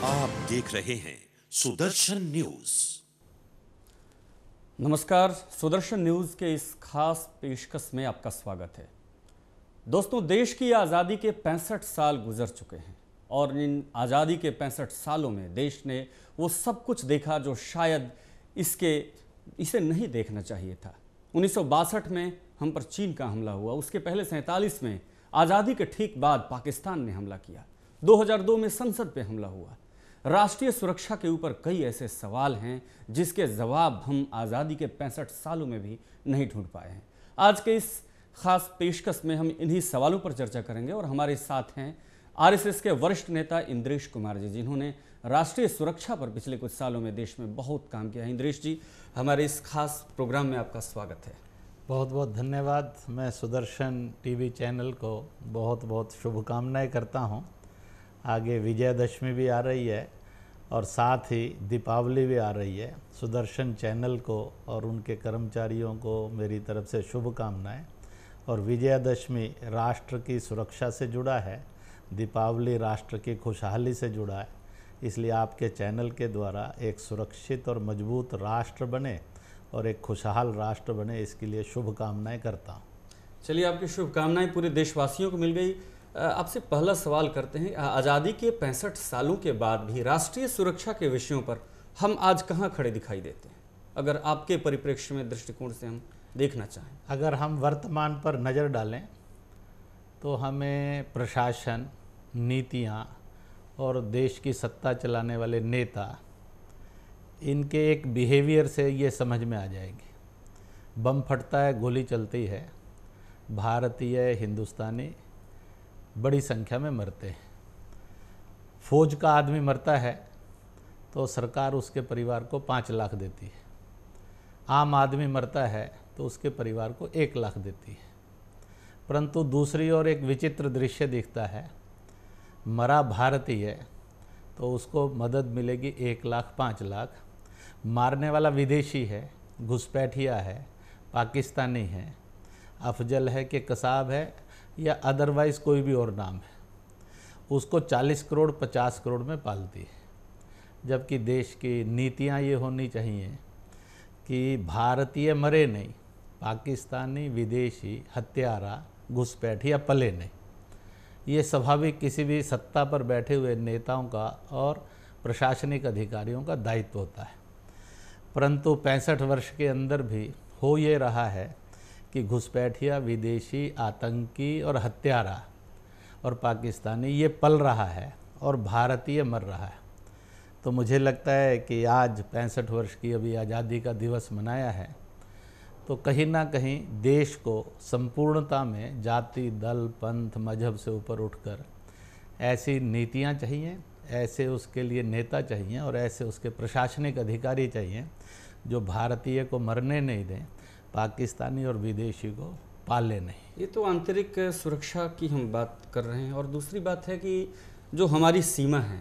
आप देख रहे हैं सुदर्शन न्यूज। नमस्कार, सुदर्शन न्यूज के इस खास पेशकश में आपका स्वागत है। दोस्तों, देश की आज़ादी के 65 साल गुजर चुके हैं और इन आज़ादी के 65 सालों में देश ने वो सब कुछ देखा जो शायद इसे नहीं देखना चाहिए था। 1962 में हम पर चीन का हमला हुआ, उसके पहले 47 में आज़ादी के ठीक बाद पाकिस्तान ने हमला किया, 2002 में संसद पे हमला हुआ। राष्ट्रीय सुरक्षा के ऊपर कई ऐसे सवाल हैं जिसके जवाब हम आज़ादी के 65 सालों में भी नहीं ढूंढ पाए हैं। आज के इस खास पेशकश में हम इन्हीं सवालों पर चर्चा करेंगे और हमारे साथ हैं आरएसएस के वरिष्ठ नेता इंद्रेश कुमार जी, जिन्होंने राष्ट्रीय सुरक्षा पर पिछले कुछ सालों में देश में बहुत काम किया है। इंद्रेश जी, हमारे इस खास प्रोग्राम में आपका स्वागत है। बहुत बहुत धन्यवाद। मैं सुदर्शन टीवी चैनल को बहुत बहुत शुभकामनाएं करता हूं। आगे विजयदशमी भी आ रही है और साथ ही दीपावली भी आ रही है। सुदर्शन चैनल को और उनके कर्मचारियों को मेरी तरफ से शुभकामनाएं। और विजयदशमी राष्ट्र की सुरक्षा से जुड़ा है, दीपावली राष्ट्र की खुशहाली से जुड़ा है, इसलिए आपके चैनल के द्वारा एक सुरक्षित और मजबूत राष्ट्र बने और एक खुशहाल राष्ट्र बने, इसके लिए शुभकामनाएं करता हूँ। चलिए, आपकी शुभकामनाएं पूरे देशवासियों को मिल गई। आपसे पहला सवाल करते हैं, आज़ादी के 65 सालों के बाद भी राष्ट्रीय सुरक्षा के विषयों पर हम आज कहाँ खड़े दिखाई देते हैं, अगर आपके परिप्रेक्ष्य में दृष्टिकोण से हम देखना चाहें? अगर हम वर्तमान पर नज़र डालें तो हमें प्रशासन, नीतियाँ और देश की सत्ता चलाने वाले नेता, इनके एक बिहेवियर से ये समझ में आ जाएगी। बम फटता है, गोली चलती है, भारतीय हिंदुस्तानी बड़ी संख्या में मरते हैं। फौज का आदमी मरता है तो सरकार उसके परिवार को 5 लाख देती है। आम आदमी मरता है तो उसके परिवार को 1 लाख देती है। परंतु दूसरी ओर एक विचित्र दृश्य दिखता है, मरा भारतीय तो उसको मदद मिलेगी 1 लाख 5 लाख, मारने वाला विदेशी है, घुसपैठिया है, पाकिस्तानी है, अफजल है कि कसाब है या अदरवाइज़ कोई भी और नाम है, उसको 40 करोड़ 50 करोड़ में पालती है। जबकि देश की नीतियाँ ये होनी चाहिए कि भारतीय मरे नहीं, पाकिस्तानी, विदेशी, हत्यारा, घुसपैठिया पले नहीं। ये स्वाभाविक किसी भी सत्ता पर बैठे हुए नेताओं का और प्रशासनिक अधिकारियों का दायित्व होता है। परंतु 65 वर्ष के अंदर भी हो ये रहा है कि घुसपैठिया, विदेशी, आतंकी और हत्यारा और पाकिस्तानी ये पल रहा है और भारतीय मर रहा है। तो मुझे लगता है कि आज 65 वर्ष की अभी आज़ादी का दिवस मनाया है, तो कहीं ना कहीं देश को संपूर्णता में जाति, दल, पंथ, मजहब से ऊपर उठकर ऐसी नीतियाँ चाहिए, ऐसे उसके लिए नेता चाहिए और ऐसे उसके प्रशासनिक अधिकारी चाहिए जो भारतीय को मरने नहीं दें, पाकिस्तानी और विदेशी को पाले नहीं। ये तो आंतरिक सुरक्षा की हम बात कर रहे हैं। और दूसरी बात है कि जो हमारी सीमा है,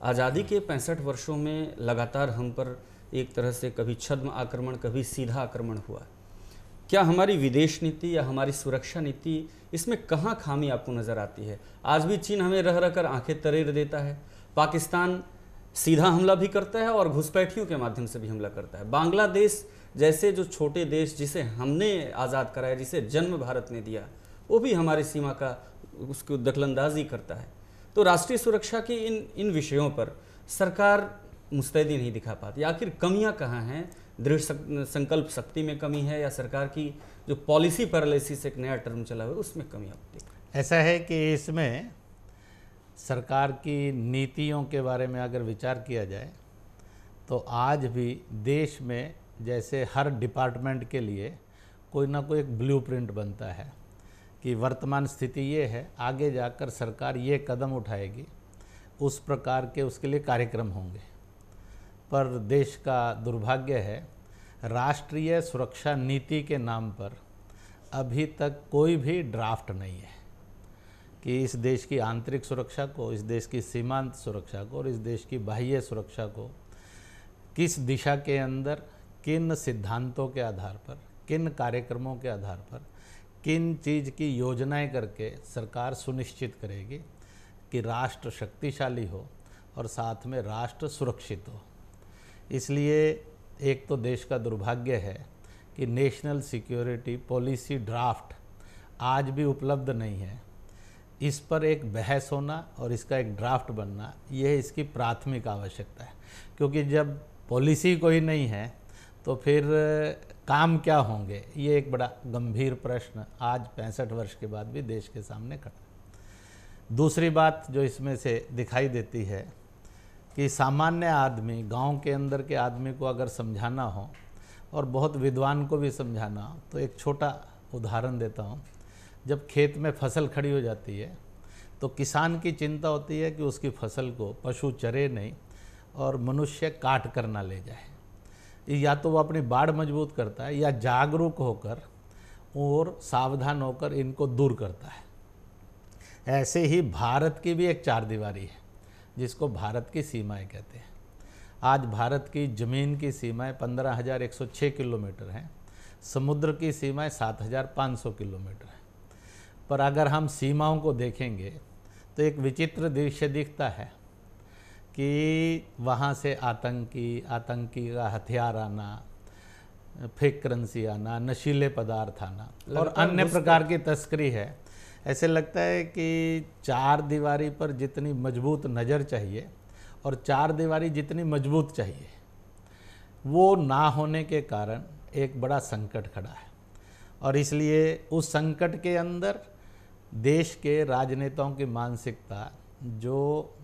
आज़ादी के 65 वर्षों में लगातार हम पर एक तरह से कभी छद्म आक्रमण, कभी सीधा आक्रमण हुआ। क्या हमारी विदेश नीति या हमारी सुरक्षा नीति, इसमें कहाँ खामी आपको नज़र आती है? आज भी चीन हमें रह रह कर आंखें तरेर देता है, पाकिस्तान सीधा हमला भी करता है और घुसपैठियों के माध्यम से भी हमला करता है। बांग्लादेश जैसे जो छोटे देश जिसे हमने आज़ाद कराया, जिसे जन्म भारत ने दिया, वो भी हमारी सीमा का उसको दखलंदाजी करता है। तो राष्ट्रीय सुरक्षा की इन विषयों पर सरकार मुस्तैदी नहीं दिखा पाती। आखिर कमियां कहाँ हैं? दृढ़ संकल्प शक्ति में कमी है या सरकार की जो पॉलिसी पैरालिसिस एक नया टर्म चला हुआ है उसमें कमी आप देखते? ऐसा है कि इसमें सरकार की नीतियों के बारे में अगर विचार किया जाए तो आज भी देश में जैसे हर डिपार्टमेंट के लिए कोई ना कोई एक ब्लूप्रिंट बनता है कि वर्तमान स्थिति ये है, आगे जाकर सरकार ये कदम उठाएगी, उस प्रकार के उसके लिए कार्यक्रम होंगे। पर देश का दुर्भाग्य है, राष्ट्रीय सुरक्षा नीति के नाम पर अभी तक कोई भी ड्राफ्ट नहीं है कि इस देश की आंतरिक सुरक्षा को, इस देश की सीमांत सुरक्षा को और इस देश की बाह्य सुरक्षा को किस दिशा के अंदर, किन सिद्धांतों के आधार पर, किन कार्यक्रमों के आधार पर, किन चीज़ की योजनाएं करके सरकार सुनिश्चित करेगी कि राष्ट्र शक्तिशाली हो, और साथ में राष्ट्र सुरक्षित हो। इसलिए एक तो देश का दुर्भाग्य है कि नेशनल सिक्योरिटी पॉलिसी ड्राफ्ट आज भी उपलब्ध नहीं है। इस पर एक बहस होना और इसका एक ड्राफ्ट बनना, यह इसकी प्राथमिक आवश्यकता है, क्योंकि जब पॉलिसी कोई नहीं है तो फिर काम क्या होंगे, ये एक बड़ा गंभीर प्रश्न आज 65 वर्ष के बाद भी देश के सामने खड़ा है। दूसरी बात जो इसमें से दिखाई देती है कि सामान्य आदमी, गांव के अंदर के आदमी को अगर समझाना हो और बहुत विद्वान को भी समझाना हो, तो एक छोटा उदाहरण देता हूँ। जब खेत में फसल खड़ी हो जाती है तो किसान की चिंता होती है कि उसकी फसल को पशु चरे नहीं और मनुष्य काट कर ना ले जाए। या तो वो अपनी बाड़ मजबूत करता है या जागरूक होकर और सावधान होकर इनको दूर करता है। ऐसे ही भारत की भी एक चार दीवारी है जिसको भारत की सीमाएं कहते हैं। आज भारत की ज़मीन की सीमाएं 15,106 किलोमीटर हैं, समुद्र की सीमाएं 7,500 किलोमीटर हैं। पर अगर हम सीमाओं को देखेंगे तो एक विचित्र दृश्य दिखता है कि वहाँ से आतंकी का हथियार आना, फेक करेंसी आना, नशीले पदार्थ आना और अन्य प्रकार की तस्करी है। ऐसे लगता है कि चार दीवारी पर जितनी मजबूत नज़र चाहिए और चार दीवारी जितनी मजबूत चाहिए, वो ना होने के कारण एक बड़ा संकट खड़ा है। और इसलिए उस संकट के अंदर देश के राजनेताओं की मानसिकता, जो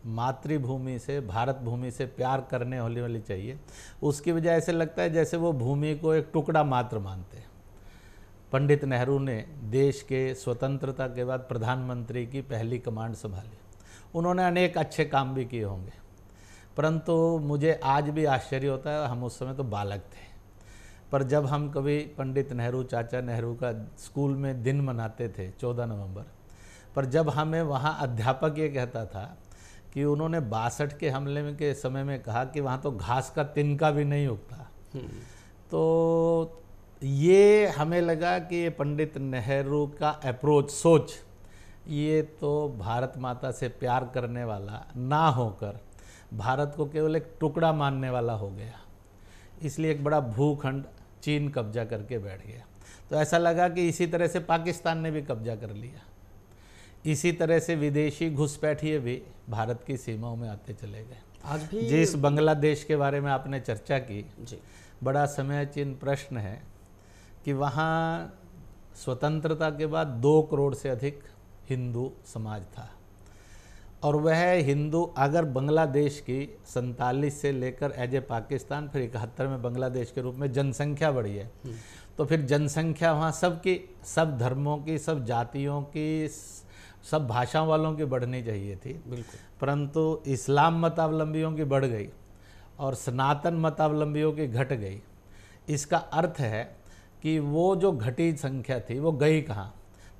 मातृभूमि से, भारत भूमि से प्यार करने वाली चाहिए, उसकी वजह ऐसे लगता है जैसे वो भूमि को एक टुकड़ा मात्र मानते हैं। पंडित नेहरू ने देश के स्वतंत्रता के बाद प्रधानमंत्री की पहली कमांड संभाली। उन्होंने अनेक अच्छे काम भी किए होंगे, परंतु मुझे आज भी आश्चर्य होता है, हम उस समय तो बालक थे, पर जब हम कभी पंडित नेहरू, चाचा नेहरू का स्कूल में दिन मनाते थे 14 नवंबर, पर जब हमें वहाँ अध्यापक ये कहता था कि उन्होंने 62 के हमले में के समय में कहा कि वहाँ तो घास का तिनका भी नहीं उगता, तो ये हमें लगा कि ये पंडित नेहरू का अप्रोच, सोच, ये तो भारत माता से प्यार करने वाला ना होकर भारत को केवल एक टुकड़ा मानने वाला हो गया। इसलिए एक बड़ा भूखंड चीन कब्जा करके बैठ गया। तो ऐसा लगा कि इसी तरह से पाकिस्तान ने भी कब्जा कर लिया। इसी तरह से विदेशी घुसपैठिए भी भारत की सीमाओं में आते चले गए। आज भी जिस बांग्लादेश के बारे में आपने चर्चा की जी, बड़ा समय चिन्ह प्रश्न है कि वहाँ स्वतंत्रता के बाद 2 करोड़ से अधिक हिंदू समाज था, और वह हिंदू अगर बांग्लादेश की 47 से लेकर एज ए पाकिस्तान फिर 71 में बांग्लादेश के रूप में जनसंख्या बढ़ी है, तो फिर जनसंख्या वहाँ सबकी, सब धर्मों की, सब जातियों की, सब भाषाओं वालों की बढ़नी चाहिए थी। बिल्कुल। परंतु इस्लाम मतावलंबियों की बढ़ गई और सनातन मतावलंबियों की घट गई। इसका अर्थ है कि वो जो घटी संख्या थी वो गई कहाँ?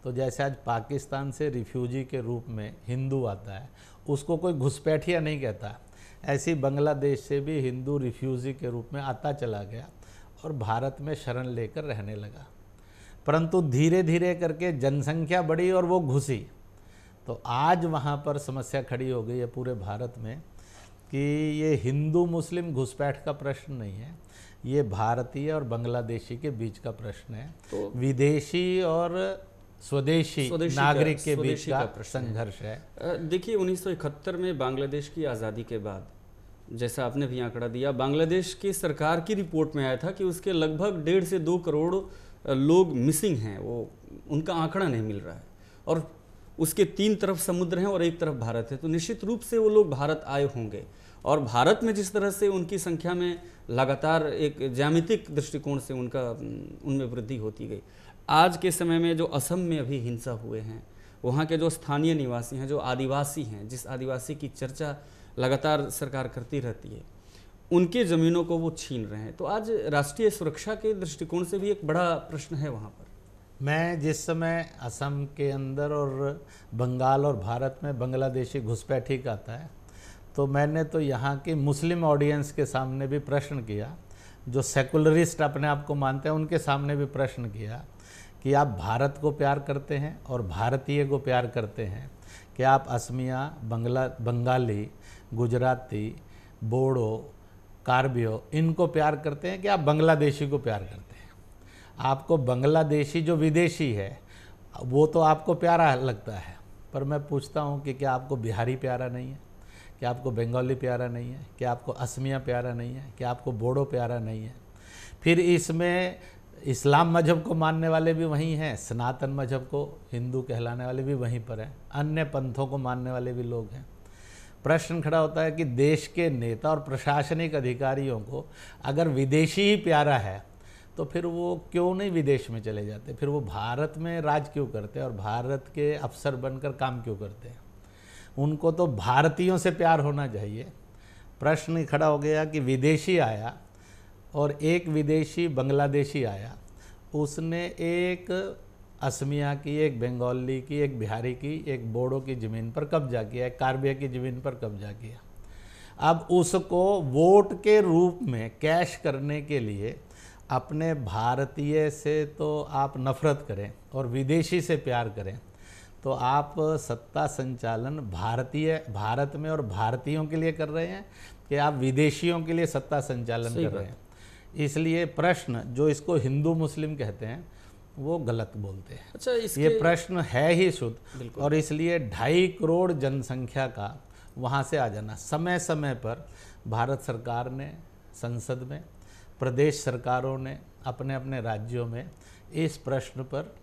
तो जैसे आज पाकिस्तान से रिफ्यूजी के रूप में हिंदू आता है, उसको कोई घुसपैठिया नहीं कहता, ऐसी बांग्लादेश से भी हिंदू रिफ्यूजी के रूप में आता चला गया और भारत में शरण लेकर रहने लगा। परंतु धीरे धीरे करके जनसंख्या बढ़ी और वो घुसी, तो आज वहाँ पर समस्या खड़ी हो गई है पूरे भारत में कि ये हिंदू मुस्लिम घुसपैठ का प्रश्न नहीं है, ये भारतीय और बांग्लादेशी के बीच का प्रश्न है। तो विदेशी और स्वदेशी नागरिक के बीच का संघर्ष है। देखिए 1971 में बांग्लादेश की आज़ादी के बाद, जैसा आपने भी आंकड़ा दिया, बांग्लादेश की सरकार की रिपोर्ट में आया था कि उसके लगभग 1.5 से 2 करोड़ लोग मिसिंग हैं, वो उनका आंकड़ा नहीं मिल रहा है, और उसके 3 तरफ समुद्र हैं और एक तरफ भारत है। तो निश्चित रूप से वो लोग भारत आए होंगे, और भारत में जिस तरह से उनकी संख्या में लगातार एक ज्यामितिक दृष्टिकोण से उनमें वृद्धि होती गई। आज के समय में जो असम में अभी हिंसा हुए हैं, वहाँ के जो स्थानीय निवासी हैं, जो आदिवासी हैं, जिस आदिवासी की चर्चा लगातार सरकार करती रहती है, उनके ज़मीनों को वो छीन रहे हैं। तो आज राष्ट्रीय सुरक्षा के दृष्टिकोण से भी एक बड़ा प्रश्न है वहाँ पर। मैं जिस समय असम के अंदर और बंगाल और भारत में बांग्लादेशी घुसपैठी का आता है, तो मैंने तो यहाँ की मुस्लिम ऑडियंस के सामने भी प्रश्न किया, जो सेकुलरिस्ट अपने आप को मानते हैं उनके सामने भी प्रश्न किया कि आप भारत को प्यार करते हैं और भारतीय को प्यार करते हैं, कि आप असमिया, बंगाली, गुजराती, बोडो, कार्बियो इनको प्यार करते हैं कि आप बांग्लादेशी को प्यार करते हैं? आपको बांग्लादेशी जो विदेशी है वो तो आपको प्यारा लगता है, पर मैं पूछता हूँ कि क्या आपको बिहारी प्यारा नहीं है? क्या आपको बंगाली प्यारा नहीं है? क्या आपको असमिया प्यारा नहीं है? क्या आपको बोडो प्यारा नहीं है? फिर इसमें इस्लाम मजहब को मानने वाले भी वहीं हैं, सनातन मजहब को हिंदू कहलाने वाले भी वहीं पर हैं, अन्य पंथों को मानने वाले भी लोग हैं। प्रश्न खड़ा होता है कि देश के नेता और प्रशासनिक अधिकारियों को अगर विदेशी ही प्यारा है तो फिर वो क्यों नहीं विदेश में चले जाते? फिर वो भारत में राज क्यों करते हैं और भारत के अफसर बनकर काम क्यों करते हैं? उनको तो भारतीयों से प्यार होना चाहिए। प्रश्न खड़ा हो गया कि विदेशी आया और एक विदेशी बांग्लादेशी आया, उसने एक असमिया की, एक बंगाली की, एक बिहारी की, एक बोडो की ज़मीन पर कब्जा किया, एक कार्बिया की ज़मीन पर कब्जा किया। अब उसको वोट के रूप में कैश करने के लिए अपने भारतीय से तो आप नफ़रत करें और विदेशी से प्यार करें, तो आप सत्ता संचालन भारत में और भारतीयों के लिए कर रहे हैं कि आप विदेशियों के लिए सत्ता संचालन कर रहे हैं? इसलिए प्रश्न जो इसको हिंदू मुस्लिम कहते हैं वो गलत बोलते हैं। अच्छा, ये प्रश्न है ही शुद्ध, और इसलिए 2.5 करोड़ जनसंख्या का वहाँ से आ जाना। समय समय पर भारत सरकार ने संसद में, प्रदेश सरकारों ने अपने अपने राज्यों में इस प्रश्न पर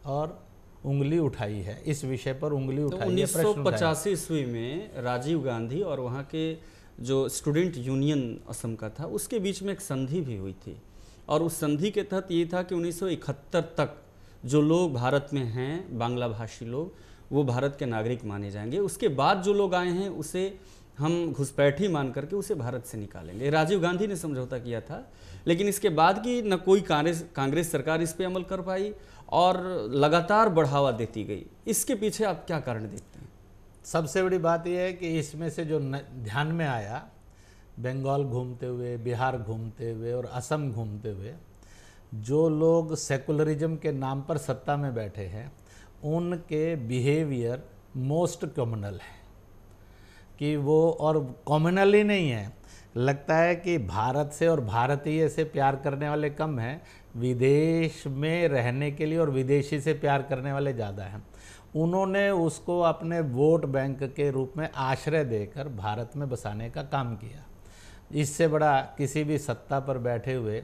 और उंगली उठाई है, इस विषय पर उंगली उठाई है। 1985 ईस्वी में राजीव गांधी और वहाँ के जो स्टूडेंट यूनियन असम का था उसके बीच में एक संधि भी हुई थी, और उस संधि के तहत ये था कि 1971 तक जो लोग भारत में हैं, बांग्ला भाषी लोग, वो भारत के नागरिक माने जाएंगे। उसके बाद जो लोग आए हैं उसे हम घुसपैठी मान करके उसे भारत से निकालेंगे। राजीव गांधी ने समझौता किया था, लेकिन इसके बाद की न कोई कांग्रेस सरकार इस पे अमल कर पाई और लगातार बढ़ावा देती गई। इसके पीछे आप क्या कारण देखते हैं? सबसे बड़ी बात यह है कि इसमें से जो ध्यान में आया, बंगाल घूमते हुए, बिहार घूमते हुए और असम घूमते हुए जो लोग सेकुलरिज्म के नाम पर सत्ता में बैठे हैं, उनके बिहेवियर मोस्ट कम्युनल है कि वो, और कम्युनल ही नहीं है, लगता है कि भारत से और भारतीय से प्यार करने वाले कम हैं, विदेश में रहने के लिए और विदेशी से प्यार करने वाले ज़्यादा हैं। उन्होंने उसको अपने वोट बैंक के रूप में आश्रय देकर भारत में बसाने का काम किया। इससे बड़ा किसी भी सत्ता पर बैठे हुए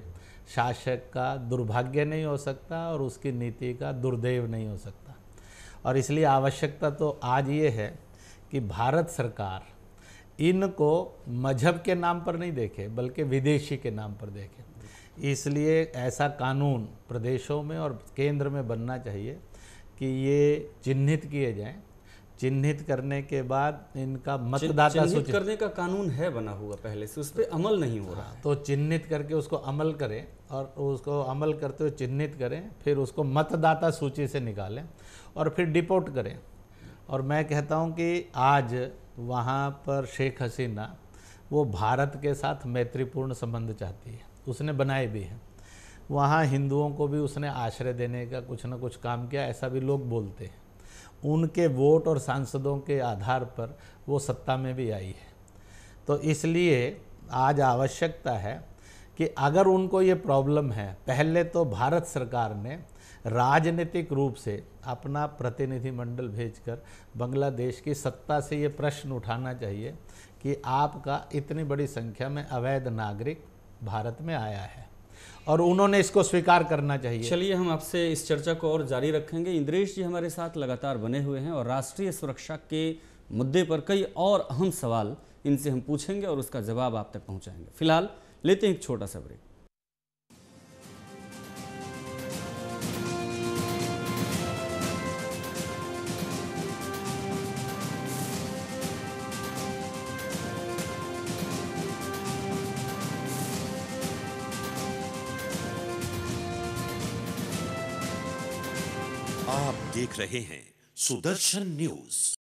शासक का दुर्भाग्य नहीं हो सकता और उसकी नीति का दुर्दैव नहीं हो सकता। और इसलिए आवश्यकता तो आज ये है कि भारत सरकार इनको मजहब के नाम पर नहीं देखे बल्कि विदेशी के नाम पर देखे। इसलिए ऐसा कानून प्रदेशों में और केंद्र में बनना चाहिए कि ये चिन्हित किए जाएं। चिन्हित करने के बाद इनका मतदाता सूची करने का कानून है बना हुआ पहले से, उस पर अमल नहीं हो रहा है। तो चिन्हित करके उसको अमल करें और उसको अमल करते हुए चिन्हित करें, फिर उसको मतदाता सूची से निकालें और फिर डिपोर्ट करें। और मैं कहता हूं कि आज वहां पर शेख हसीना वो भारत के साथ मैत्रीपूर्ण संबंध चाहती है, उसने बनाए भी हैं। वहाँ हिंदुओं को भी उसने आश्रय देने का कुछ ना कुछ काम किया, ऐसा भी लोग बोलते हैं। उनके वोट और सांसदों के आधार पर वो सत्ता में भी आई है। तो इसलिए आज आवश्यकता है कि अगर उनको ये प्रॉब्लम है, पहले तो भारत सरकार ने राजनीतिक रूप से अपना प्रतिनिधिमंडल भेजकर बांग्लादेश की सत्ता से ये प्रश्न उठाना चाहिए कि आपका इतनी बड़ी संख्या में अवैध नागरिक भारत में आया है, और उन्होंने इसको स्वीकार करना चाहिए। चलिए, हम आपसे इस चर्चा को और जारी रखेंगे। इंद्रेश जी हमारे साथ लगातार बने हुए हैं और राष्ट्रीय सुरक्षा के मुद्दे पर कई और अहम सवाल इनसे हम पूछेंगे और उसका जवाब आप तक पहुंचाएंगे। फिलहाल लेते हैं एक छोटा सा ब्रेक। आप देख रहे हैं सुदर्शन न्यूज।